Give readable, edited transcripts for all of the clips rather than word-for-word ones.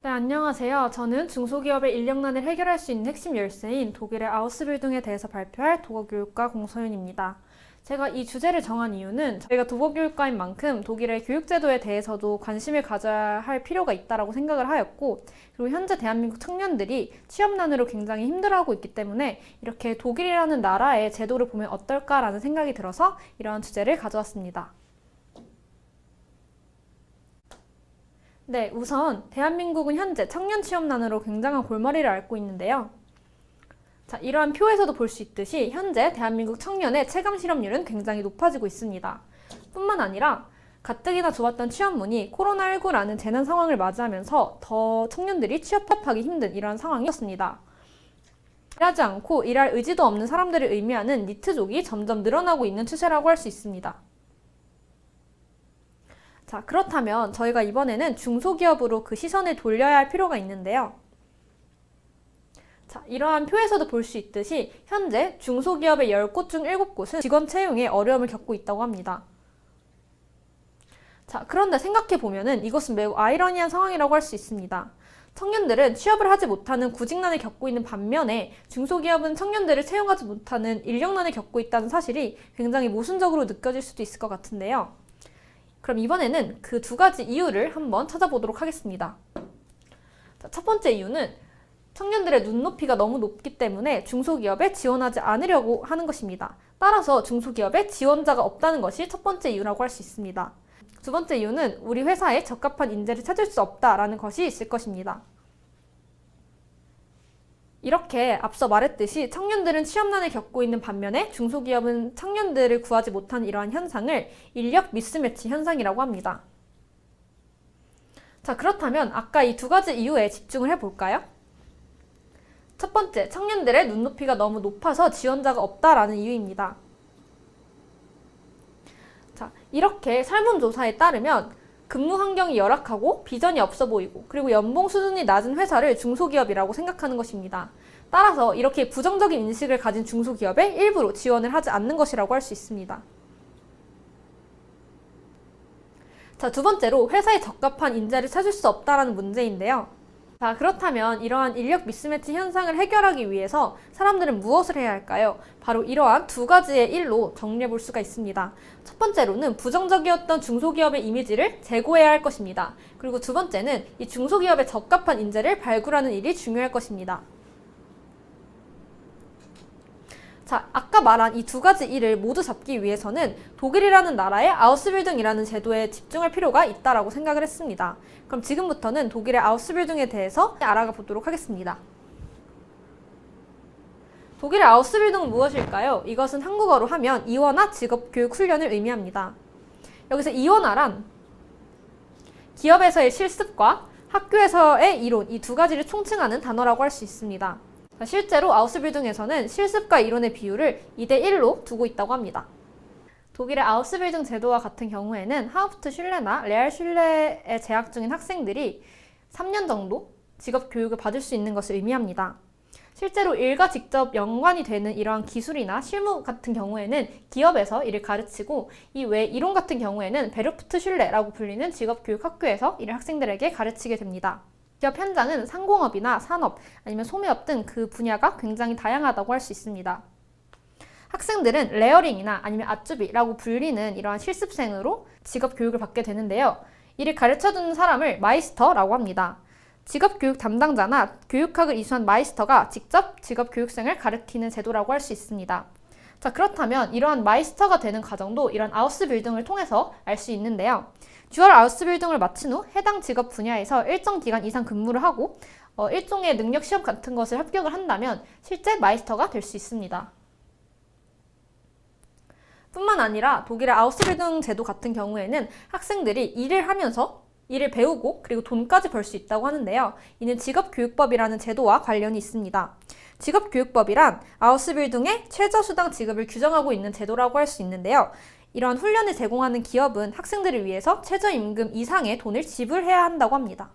네, 안녕하세요. 저는 중소기업의 인력난을 해결할 수 있는 핵심 열쇠인 독일의 아우스빌딩에 대해서 발표할 도거교육과 공소윤입니다. 제가 이 주제를 정한 이유는 저희가 도거교육과인 만큼 독일의 교육제도에 대해서도 관심을 가져야 할 필요가 있다고 생각을 하였고, 그리고 현재 대한민국 청년들이 취업난으로 굉장히 힘들어하고 있기 때문에 이렇게 독일이라는 나라의 제도를 보면 어떨까라는 생각이 들어서 이러한 주제를 가져왔습니다. 네, 우선 대한민국은 현재 청년 취업난으로 굉장한 골머리를 앓고 있는데요. 자, 이러한 표에서도 볼 수 있듯이 현재 대한민국 청년의 체감 실업률은 굉장히 높아지고 있습니다. 뿐만 아니라 가뜩이나 좋았던 취업문이 코로나19라는 재난 상황을 맞이하면서 더 청년들이 취업하기 힘든 이러한 상황이었습니다. 일하지 않고 일할 의지도 없는 사람들을 의미하는 니트족이 점점 늘어나고 있는 추세라고 할 수 있습니다. 자, 그렇다면 저희가 이번에는 중소기업으로 그 시선을 돌려야 할 필요가 있는데요. 자, 이러한 표에서도 볼 수 있듯이 현재 중소기업의 10곳 중 7곳은 직원 채용에 어려움을 겪고 있다고 합니다. 자, 그런데 생각해보면 이것은 매우 아이러니한 상황이라고 할 수 있습니다. 청년들은 취업을 하지 못하는 구직난을 겪고 있는 반면에 중소기업은 청년들을 채용하지 못하는 인력난을 겪고 있다는 사실이 굉장히 모순적으로 느껴질 수도 있을 것 같은데요. 그럼 이번에는 그 두 가지 이유를 한번 찾아보도록 하겠습니다. 자, 첫 번째 이유는 청년들의 눈높이가 너무 높기 때문에 중소기업에 지원하지 않으려고 하는 것입니다. 따라서 중소기업에 지원자가 없다는 것이 첫 번째 이유라고 할 수 있습니다. 두 번째 이유는 우리 회사에 적합한 인재를 찾을 수 없다라는 것이 있을 것입니다. 이렇게 앞서 말했듯이 청년들은 취업난을 겪고 있는 반면에 중소기업은 청년들을 구하지 못하는 이러한 현상을 인력 미스매치 현상이라고 합니다. 자, 그렇다면 아까 이 두 가지 이유에 집중을 해볼까요? 첫 번째, 청년들의 눈높이가 너무 높아서 지원자가 없다라는 이유입니다. 자, 이렇게 설문조사에 따르면 근무 환경이 열악하고 비전이 없어 보이고 그리고 연봉 수준이 낮은 회사를 중소기업이라고 생각하는 것입니다. 따라서 이렇게 부정적인 인식을 가진 중소기업에 일부러 지원을 하지 않는 것이라고 할 수 있습니다. 자, 두 번째로 회사에 적합한 인재를 찾을 수 없다는 문제인데요. 자, 그렇다면 이러한 인력 미스매치 현상을 해결하기 위해서 사람들은 무엇을 해야 할까요? 바로 이러한 두 가지의 일로 정리해 볼 수가 있습니다. 첫 번째로는 부정적이었던 중소기업의 이미지를 제고해야 할 것입니다. 그리고 두 번째는 이 중소기업에 적합한 인재를 발굴하는 일이 중요할 것입니다. 자, 아까 말한 이 두 가지 일을 모두 잡기 위해서는 독일이라는 나라의 아우스빌딩이라는 제도에 집중할 필요가 있다고 생각을 했습니다. 그럼 지금부터는 독일의 아우스빌딩에 대해서 알아가 보도록 하겠습니다. 독일의 아우스빌딩은 무엇일까요? 이것은 한국어로 하면 이원화 직업교육 훈련을 의미합니다. 여기서 이원화란 기업에서의 실습과 학교에서의 이론, 이 두 가지를 총칭하는 단어라고 할 수 있습니다. 실제로 아우스빌딩에서는 실습과 이론의 비율을 2대1로 두고 있다고 합니다. 독일의 아우스빌딩 제도와 같은 경우에는 하우프트슐레나 레알슐레에 재학 중인 학생들이 3년 정도 직업교육을 받을 수 있는 것을 의미합니다. 실제로 일과 직접 연관이 되는 이러한 기술이나 실무 같은 경우에는 기업에서 이를 가르치고 이 외 이론 같은 경우에는 베르프트슐레라고 불리는 직업교육학교에서 이를 학생들에게 가르치게 됩니다. 기업 현장은 상공업이나 산업, 아니면 소매업 등 그 분야가 굉장히 다양하다고 할 수 있습니다. 학생들은 레어링이나 아니면 아쭈비라고 불리는 이러한 실습생으로 직업 교육을 받게 되는데요. 이를 가르쳐주는 사람을 마이스터라고 합니다. 직업교육 담당자나 교육학을 이수한 마이스터가 직접 직업교육생을 가르치는 제도라고 할 수 있습니다. 자, 그렇다면 이러한 마이스터가 되는 과정도 이런 아우스빌딩을 통해서 알 수 있는데요. 듀얼 아우스빌딩을 마친 후 해당 직업 분야에서 일정 기간 이상 근무를 하고 일종의 능력 시험 같은 것을 합격을 한다면 실제 마이스터가 될 수 있습니다. 뿐만 아니라 독일의 아우스빌딩 제도 같은 경우에는 학생들이 일을 하면서 일을 배우고 그리고 돈까지 벌 수 있다고 하는데요. 이는 직업교육법이라는 제도와 관련이 있습니다. 직업교육법이란 아우스빌딩의 최저수당 지급을 규정하고 있는 제도라고 할 수 있는데요. 이러한 훈련을 제공하는 기업은 학생들을 위해서 최저임금 이상의 돈을 지불해야 한다고 합니다.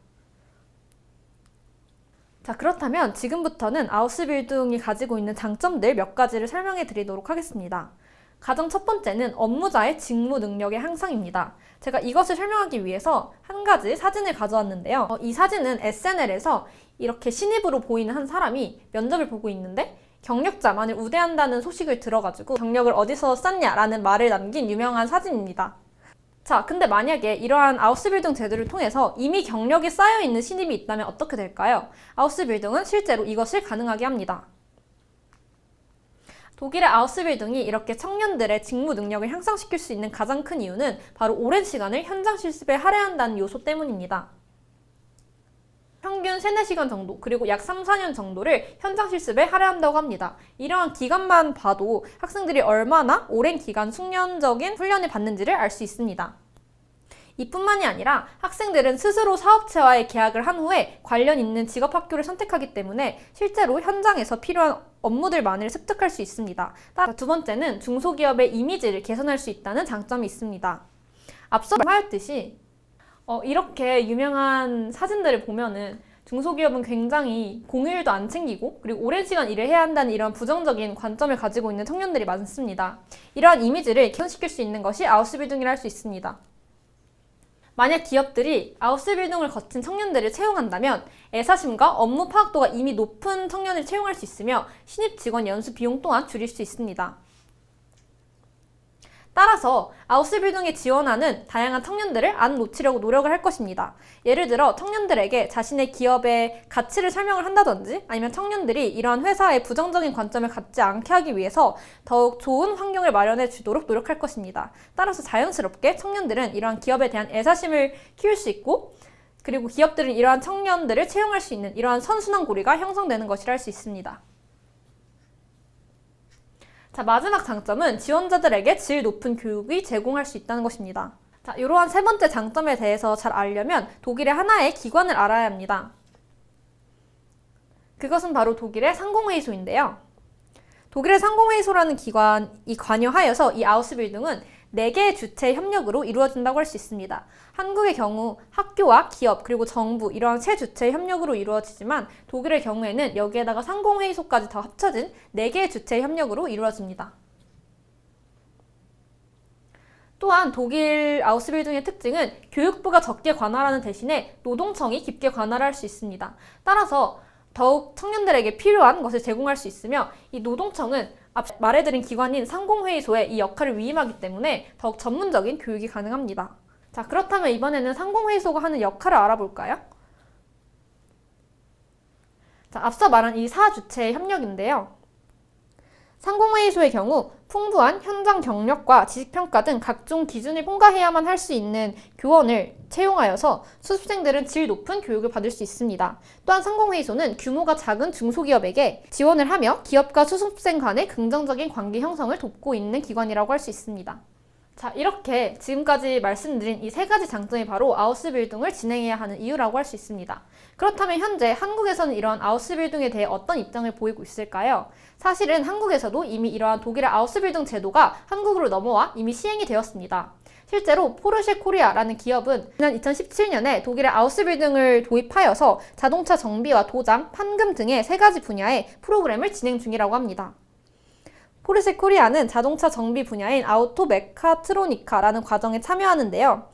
자, 그렇다면 지금부터는 아우스빌딩이 가지고 있는 장점들 몇 가지를 설명해 드리도록 하겠습니다. 가장 첫 번째는 업무자의 직무 능력의 향상입니다. 제가 이것을 설명하기 위해서 한 가지 사진을 가져왔는데요. 이 사진은 SNL에서 이렇게 신입으로 보이는 한 사람이 면접을 보고 있는데 경력자만을 우대한다는 소식을 들어가지고 경력을 어디서 쌌냐라는 말을 남긴 유명한 사진입니다. 자, 근데 만약에 이러한 아우스빌딩 제도를 통해서 이미 경력이 쌓여있는 신입이 있다면 어떻게 될까요? 아우스빌딩은 실제로 이것을 가능하게 합니다. 독일의 아우스빌딩이 이렇게 청년들의 직무 능력을 향상시킬 수 있는 가장 큰 이유는 바로 오랜 시간을 현장 실습에 할애한다는 요소 때문입니다. 평균 3, 4시간 정도, 그리고 약 3, 4년 정도를 현장 실습에 할애한다고 합니다. 이러한 기간만 봐도 학생들이 얼마나 오랜 기간 숙련적인 훈련을 받는지를 알 수 있습니다. 이뿐만이 아니라 학생들은 스스로 사업체와의 계약을 한 후에 관련 있는 직업학교를 선택하기 때문에 실제로 현장에서 필요한 업무들만을 습득할 수 있습니다. 따라 두 번째는 중소기업의 이미지를 개선할 수 있다는 장점이 있습니다. 앞서 말하였듯이 이렇게 유명한 사진들을 보면은 중소기업은 굉장히 공휴일도 안 챙기고 그리고 오랜 시간 일을 해야 한다는 이런 부정적인 관점을 가지고 있는 청년들이 많습니다. 이러한 이미지를 개선시킬 수 있는 것이 아우스빌딩이라 할 수 있습니다. 만약 기업들이 아우스빌딩을 거친 청년들을 채용한다면 애사심과 업무 파악도가 이미 높은 청년을 채용할 수 있으며 신입 직원 연수 비용 또한 줄일 수 있습니다. 따라서 아우스빌딩에 지원하는 다양한 청년들을 안 놓치려고 노력을 할 것입니다. 예를 들어 청년들에게 자신의 기업의 가치를 설명을 한다든지 아니면 청년들이 이러한 회사의 부정적인 관점을 갖지 않게 하기 위해서 더욱 좋은 환경을 마련해 주도록 노력할 것입니다. 따라서 자연스럽게 청년들은 이러한 기업에 대한 애사심을 키울 수 있고 그리고 기업들은 이러한 청년들을 채용할 수 있는 이러한 선순환 고리가 형성되는 것이라 할 수 있습니다. 자, 마지막 장점은 지원자들에게 질 높은 교육이 제공할 수 있다는 것입니다. 자, 이러한 세 번째 장점에 대해서 잘 알려면 독일의 하나의 기관을 알아야 합니다. 그것은 바로 독일의 상공회의소인데요. 독일의 상공회의소라는 기관이 관여하여서 이 아우스빌딩은 4개의 주체의 협력으로 이루어진다고 할 수 있습니다. 한국의 경우 학교와 기업 그리고 정부 이러한 세 주체의 협력으로 이루어지지만 독일의 경우에는 여기에다가 상공회의소까지 더 합쳐진 4개의 주체의 협력으로 이루어집니다. 또한 독일 아우스빌딩의 특징은 교육부가 적게 관할하는 대신에 노동청이 깊게 관할할 수 있습니다. 따라서 더욱 청년들에게 필요한 것을 제공할 수 있으며 이 노동청은 앞서 말해드린 기관인 상공회의소에 이 역할을 위임하기 때문에 더욱 전문적인 교육이 가능합니다. 자, 그렇다면 이번에는 상공회의소가 하는 역할을 알아볼까요? 자, 앞서 말한 이 4주체의 협력인데요. 상공회의소의 경우 풍부한 현장 경력과 지식평가 등 각종 기준을 통과해야만 할 수 있는 교원을 채용하여서 수습생들은 질 높은 교육을 받을 수 있습니다. 또한 상공회의소는 규모가 작은 중소기업에게 지원을 하며 기업과 수습생 간의 긍정적인 관계 형성을 돕고 있는 기관이라고 할 수 있습니다. 자, 이렇게 지금까지 말씀드린 이 3가지 장점이 바로 아우스빌딩을 진행해야 하는 이유라고 할 수 있습니다. 그렇다면 현재 한국에서는 이러한 아우스빌딩에 대해 어떤 입장을 보이고 있을까요? 사실은 한국에서도 이미 이러한 독일의 아우스빌딩 제도가 한국으로 넘어와 이미 시행이 되었습니다. 실제로 포르쉐 코리아라는 기업은 지난 2017년에 독일의 아우스빌딩을 도입하여서 자동차 정비와 도장, 판금 등의 3가지 분야의 프로그램을 진행 중이라고 합니다. 포르쉐 코리아는 자동차 정비 분야인 아우토 메카트로니카라는 과정에 참여하는데요.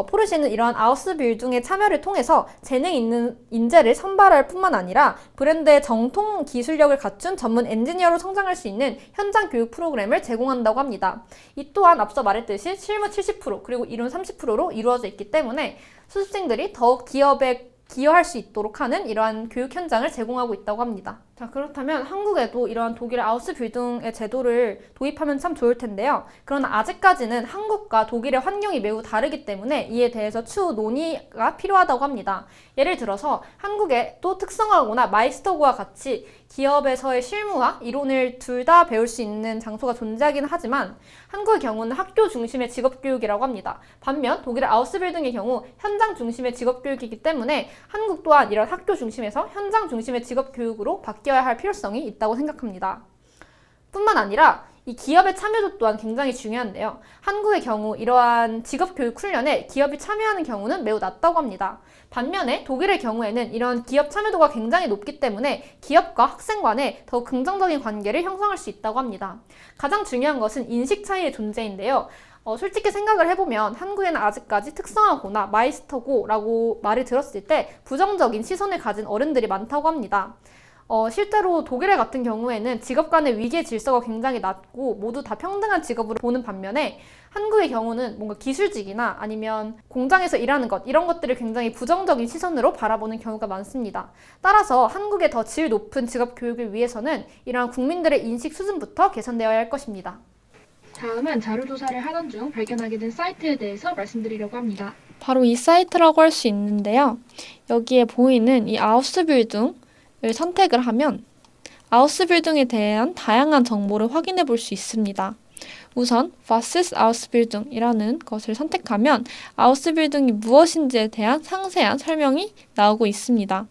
포르쉐는 이러한 아우스빌딩의 참여를 통해서 재능 있는 인재를 선발할 뿐만 아니라 브랜드의 정통 기술력을 갖춘 전문 엔지니어로 성장할 수 있는 현장 교육 프로그램을 제공한다고 합니다. 이 또한 앞서 말했듯이 실무 70% 그리고 이론 30%로 이루어져 있기 때문에 수습생들이 더욱 기업에 기여할 수 있도록 하는 이러한 교육 현장을 제공하고 있다고 합니다. 자, 그렇다면 한국에도 이러한 독일의 아우스빌딩의 제도를 도입하면 참 좋을 텐데요. 그러나 아직까지는 한국과 독일의 환경이 매우 다르기 때문에 이에 대해서 추후 논의가 필요하다고 합니다. 예를 들어서 한국의 또 특성화고나 마이스터고와 같이 기업에서의 실무와 이론을 둘 다 배울 수 있는 장소가 존재하긴 하지만 한국의 경우는 학교 중심의 직업교육이라고 합니다. 반면 독일의 아우스빌딩의 경우 현장 중심의 직업교육이기 때문에 한국 또한 이런 학교 중심에서 현장 중심의 직업교육으로 바뀌어야 할 필요성이 있다고 생각합니다. 뿐만 아니라 이 기업의 참여도 또한 굉장히 중요한데요. 한국의 경우 이러한 직업교육 훈련에 기업이 참여하는 경우는 매우 낮다고 합니다. 반면에 독일의 경우에는 이런 기업 참여도가 굉장히 높기 때문에 기업과 학생 간에 더 긍정적인 관계를 형성할 수 있다고 합니다. 가장 중요한 것은 인식 차이의 존재인데요. 솔직히 생각을 해보면 한국에는 아직까지 특성화고나 마이스터고라고 말을 들었을 때 부정적인 시선을 가진 어른들이 많다고 합니다. 실제로 독일 같은 경우에는 직업 간의 위계 질서가 굉장히 낮고 모두 다 평등한 직업으로 보는 반면에 한국의 경우는 뭔가 기술직이나 아니면 공장에서 일하는 것 이런 것들을 굉장히 부정적인 시선으로 바라보는 경우가 많습니다. 따라서 한국의 더 질 높은 직업 교육을 위해서는 이러한 국민들의 인식 수준부터 개선되어야 할 것입니다. 다음은 자료조사를 하던 중 발견하게 된 사이트에 대해서 말씀드리려고 합니다. 바로 이 사이트라고 할 수 있는데요. 여기에 보이는 이 아우스빌딩을 선택을 하면 아우스빌딩에 대한 다양한 정보를 확인해 볼 수 있습니다. 우선 Was ist Ausbildung이라는 것을 선택하면 아우스빌딩이 무엇인지에 대한 상세한 설명이 나오고 있습니다.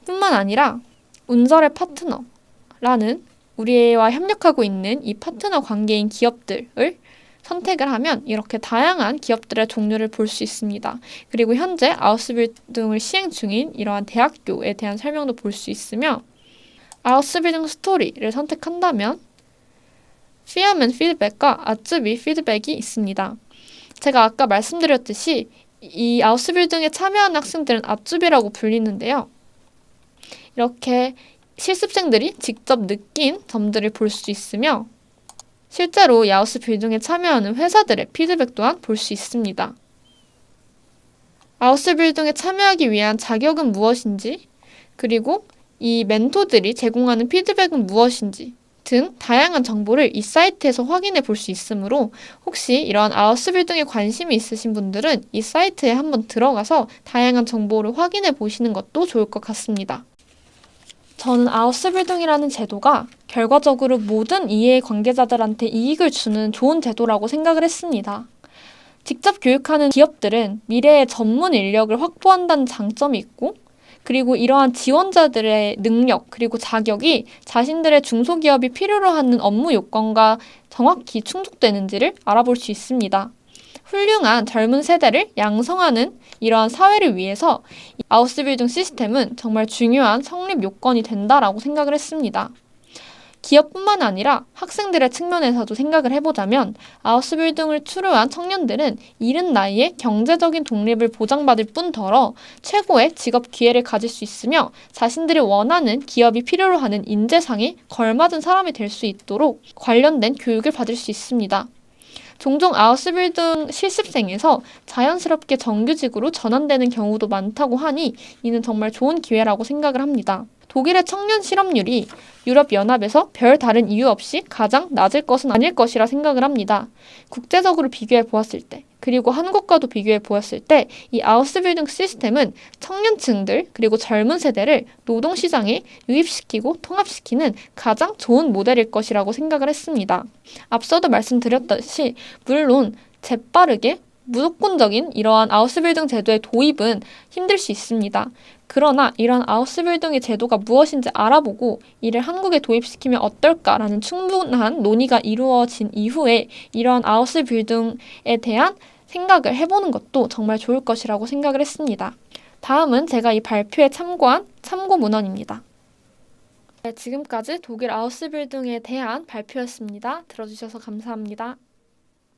뿐만 아니라 운설의 파트너라는 우리와 협력하고 있는 이 파트너 관계인 기업들을 선택을 하면 이렇게 다양한 기업들의 종류를 볼 수 있습니다. 그리고 현재 아우스빌딩을 시행 중인 이러한 대학교에 대한 설명도 볼 수 있으며 아우스빌딩 스토리를 선택한다면 피어맨 피드백과 아쯔비 피드백이 있습니다. 제가 아까 말씀드렸듯이 이 아우스빌딩에 참여한 학생들은 아쯔비라고 불리는데요. 이렇게 실습생들이 직접 느낀 점들을 볼 수 있으며 실제로 이 아우스빌딩에 참여하는 회사들의 피드백 또한 볼 수 있습니다. 아우스빌딩에 참여하기 위한 자격은 무엇인지, 그리고 이 멘토들이 제공하는 피드백은 무엇인지 등 다양한 정보를 이 사이트에서 확인해 볼 수 있으므로 혹시 이런 아우스빌딩에 관심이 있으신 분들은 이 사이트에 한번 들어가서 다양한 정보를 확인해 보시는 것도 좋을 것 같습니다. 저는 아우스빌딩이라는 제도가 결과적으로 모든 이해 관계자들한테 이익을 주는 좋은 제도라고 생각을 했습니다. 직접 교육하는 기업들은 미래의 전문 인력을 확보한다는 장점이 있고, 그리고 이러한 지원자들의 능력 그리고 자격이 자신들의 중소기업이 필요로 하는 업무 요건과 정확히 충족되는지를 알아볼 수 있습니다. 훌륭한 젊은 세대를 양성하는 이러한 사회를 위해서 이 아우스빌딩 시스템은 정말 중요한 성립 요건이 된다라고 생각을 했습니다. 기업뿐만 아니라 학생들의 측면에서도 생각을 해보자면 아우스빌딩을 추루한 청년들은 이른 나이에 경제적인 독립을 보장받을 뿐더러 최고의 직업 기회를 가질 수 있으며 자신들이 원하는 기업이 필요로 하는 인재상에 걸맞은 사람이 될 수 있도록 관련된 교육을 받을 수 있습니다. 종종 아우스빌딩 실습생에서 자연스럽게 정규직으로 전환되는 경우도 많다고 하니 이는 정말 좋은 기회라고 생각을 합니다. 독일의 청년 실업률이 유럽연합에서 별 다른 이유 없이 가장 낮을 것은 아닐 것이라 생각을 합니다. 국제적으로 비교해 보았을 때, 그리고 한국과도 비교해 보았을 때 이 아우스빌딩 시스템은 청년층들 그리고 젊은 세대를 노동시장에 유입시키고 통합시키는 가장 좋은 모델일 것이라고 생각을 했습니다. 앞서도 말씀드렸듯이 물론 재빠르게 무조건적인 이러한 아우스빌딩 제도의 도입은 힘들 수 있습니다. 그러나 이런 아우스빌딩의 제도가 무엇인지 알아보고 이를 한국에 도입시키면 어떨까라는 충분한 논의가 이루어진 이후에 이러한 아우스빌딩에 대한 생각을 해보는 것도 정말 좋을 것이라고 생각을 했습니다. 다음은 제가 이 발표에 참고한 참고 문헌입니다. 네, 지금까지 독일 아우스빌딩에 대한 발표였습니다. 들어주셔서 감사합니다.